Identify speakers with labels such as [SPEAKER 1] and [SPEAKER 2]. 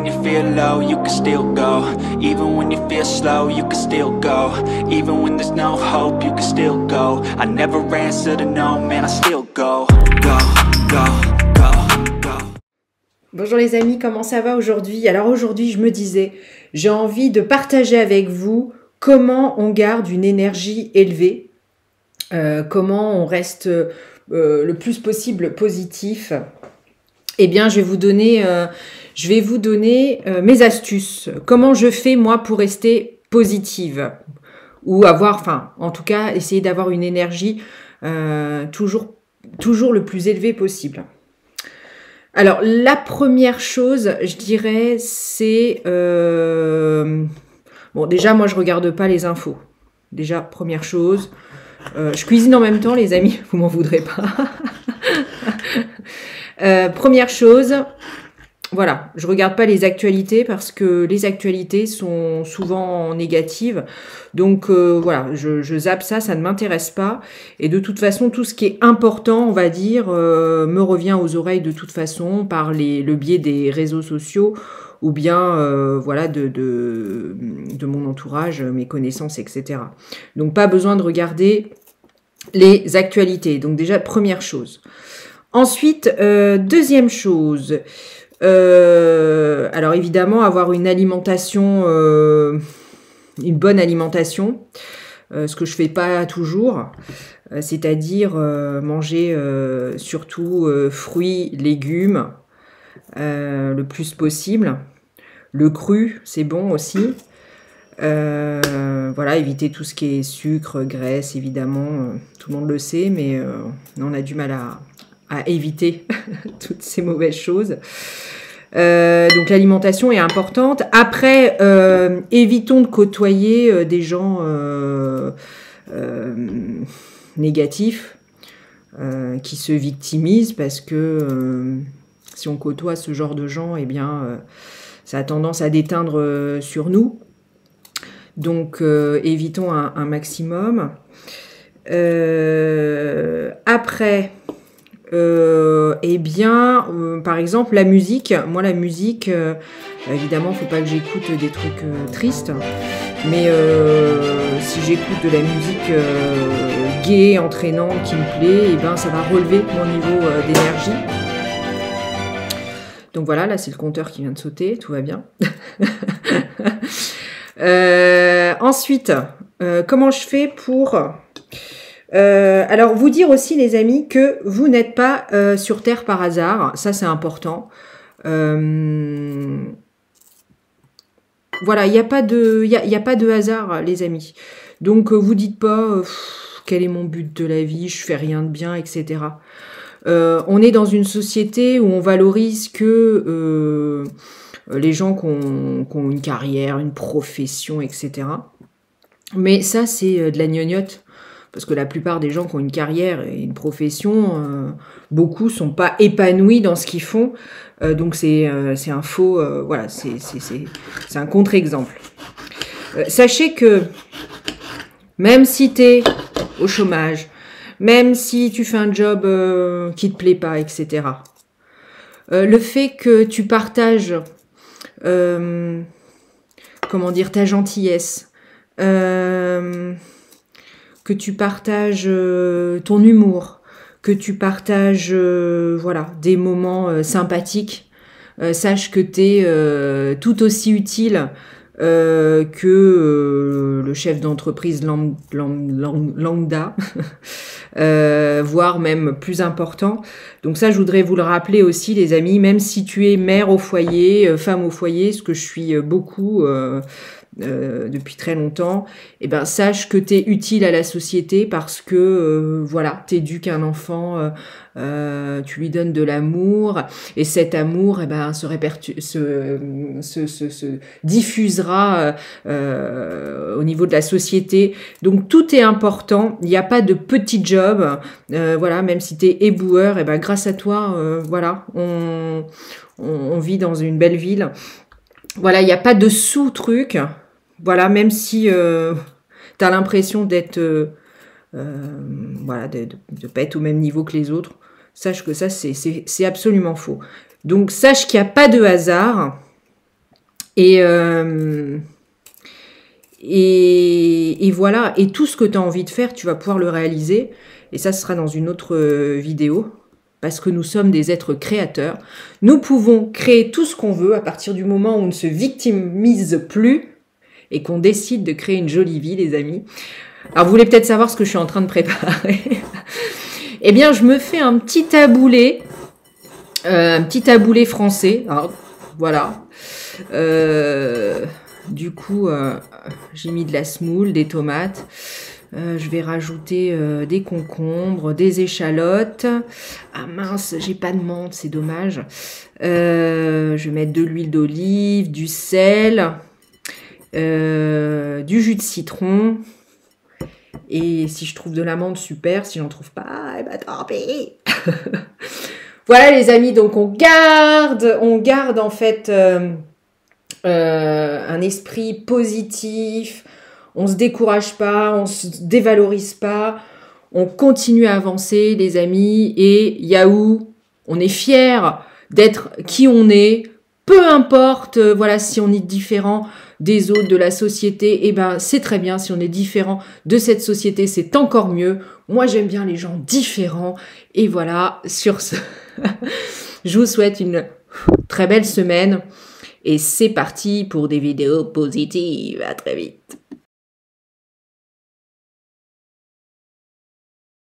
[SPEAKER 1] when you feel low, you can still go. Even when you feel slow, you can still go. Even when there's no hope, you can still go. I never answer to no, man, I still go. Go, go, go, go.
[SPEAKER 2] Bonjour les amis, comment ça va aujourd'hui? Alors aujourd'hui, je me disais, j'ai envie de partager avec vous comment on garde une énergie élevée, comment on reste le plus possible positif. Eh bien, je vais vous donner mes astuces. Comment je fais moi pour rester positive ou avoir, enfin, en tout cas, essayer d'avoir une énergie toujours le plus élevée possible. Alors, la première chose, je dirais, c'est... Bon, déjà, moi, je regarde pas les infos. Déjà, première chose. Je cuisine en même temps, les amis, vous m'en voudrez pas. Première chose, voilà, je regarde pas les actualités parce que les actualités sont souvent négatives. Donc voilà, je zappe ça, ça ne m'intéresse pas. Et de toute façon, tout ce qui est important, on va dire, me revient aux oreilles de toute façon par le biais des réseaux sociaux ou bien voilà de mon entourage, mes connaissances, etc. Donc pas besoin de regarder les actualités. Donc déjà, première chose. Ensuite, deuxième chose, alors évidemment avoir une alimentation, une bonne alimentation, ce que je fais pas toujours, c'est-à-dire manger surtout fruits, légumes, le plus possible. Le cru, c'est bon aussi. Voilà, éviter tout ce qui est sucre, graisse, évidemment, tout le monde le sait, mais on a du mal à éviter toutes ces mauvaises choses. Donc l'alimentation est importante. Après, évitons de côtoyer des gens négatifs qui se victimisent parce que si on côtoie ce genre de gens, eh bien, ça a tendance à déteindre sur nous. Donc évitons un maximum. Après, eh bien, par exemple, la musique. Moi, la musique, évidemment, faut pas que j'écoute des trucs tristes. Mais si j'écoute de la musique gaie, entraînante, qui me plaît, eh ben, ça va relever mon niveau d'énergie. Donc voilà, là, c'est le compteur qui vient de sauter. Tout va bien. Ensuite, comment je fais pour... alors, vous dire aussi, les amis, que vous n'êtes pas sur Terre par hasard. Ça, c'est important. Voilà, il n'y a pas de hasard, les amis. Donc, vous dites pas quel est mon but de la vie, je fais rien de bien, etc. On est dans une société où on valorise que les gens qui ont une carrière, une profession, etc. Mais ça, c'est de la gnognotte. Parce que la plupart des gens qui ont une carrière et une profession, beaucoup ne sont pas épanouis dans ce qu'ils font. Donc c'est un faux... voilà, c'est un contre-exemple. Sachez que même si tu es au chômage, même si tu fais un job qui ne te plaît pas, etc., le fait que tu partages, comment dire, ta gentillesse, que tu partages ton humour, que tu partages voilà, des moments sympathiques, sache que tu es tout aussi utile que le chef d'entreprise lambda, voire même plus important. Donc ça, je voudrais vous le rappeler aussi, les amis, même si tu es mère au foyer, femme au foyer, ce que je suis beaucoup... depuis très longtemps, eh ben, sache que tu es utile à la société parce que voilà, tu éduques un enfant, tu lui donnes de l'amour et cet amour eh ben, se diffusera au niveau de la société. Donc tout est important, il n'y a pas de petit job, voilà, même si tu es éboueur, eh ben, grâce à toi, voilà, on vit dans une belle ville. Voilà, il n'y a pas de sous-truc. Voilà, même si tu as l'impression d'être... voilà, de pas être au même niveau que les autres, sache que ça, c'est absolument faux. Donc, sache qu'il n'y a pas de hasard. Et, et voilà, et tout ce que tu as envie de faire, tu vas pouvoir le réaliser. Et ça, ce sera dans une autre vidéo. Parce que nous sommes des êtres créateurs. Nous pouvons créer tout ce qu'on veut à partir du moment où on ne se victimise plus et qu'on décide de créer une jolie vie, les amis. Alors, vous voulez peut-être savoir ce que je suis en train de préparer. Eh bien, je me fais un petit taboulé français. Alors, voilà. Du coup, j'ai mis de la semoule, des tomates. Je vais rajouter des concombres, des échalotes. Ah mince, j'ai pas de menthe, c'est dommage. Je vais mettre de l'huile d'olive, du sel, du jus de citron. Et si je trouve de la menthe, super. Si j'en trouve pas, eh ben tant pis. Voilà les amis, donc on garde en fait un esprit positif. On se décourage pas, on se dévalorise pas, on continue à avancer, les amis, et Yahoo, on est fiers d'être qui on est, peu importe, voilà, si on est différent des autres, de la société, eh ben, c'est très bien, si on est différent de cette société, c'est encore mieux. Moi, j'aime bien les gens différents, et voilà, sur ce, je vous souhaite une très belle semaine, et c'est parti pour des vidéos positives, à très vite.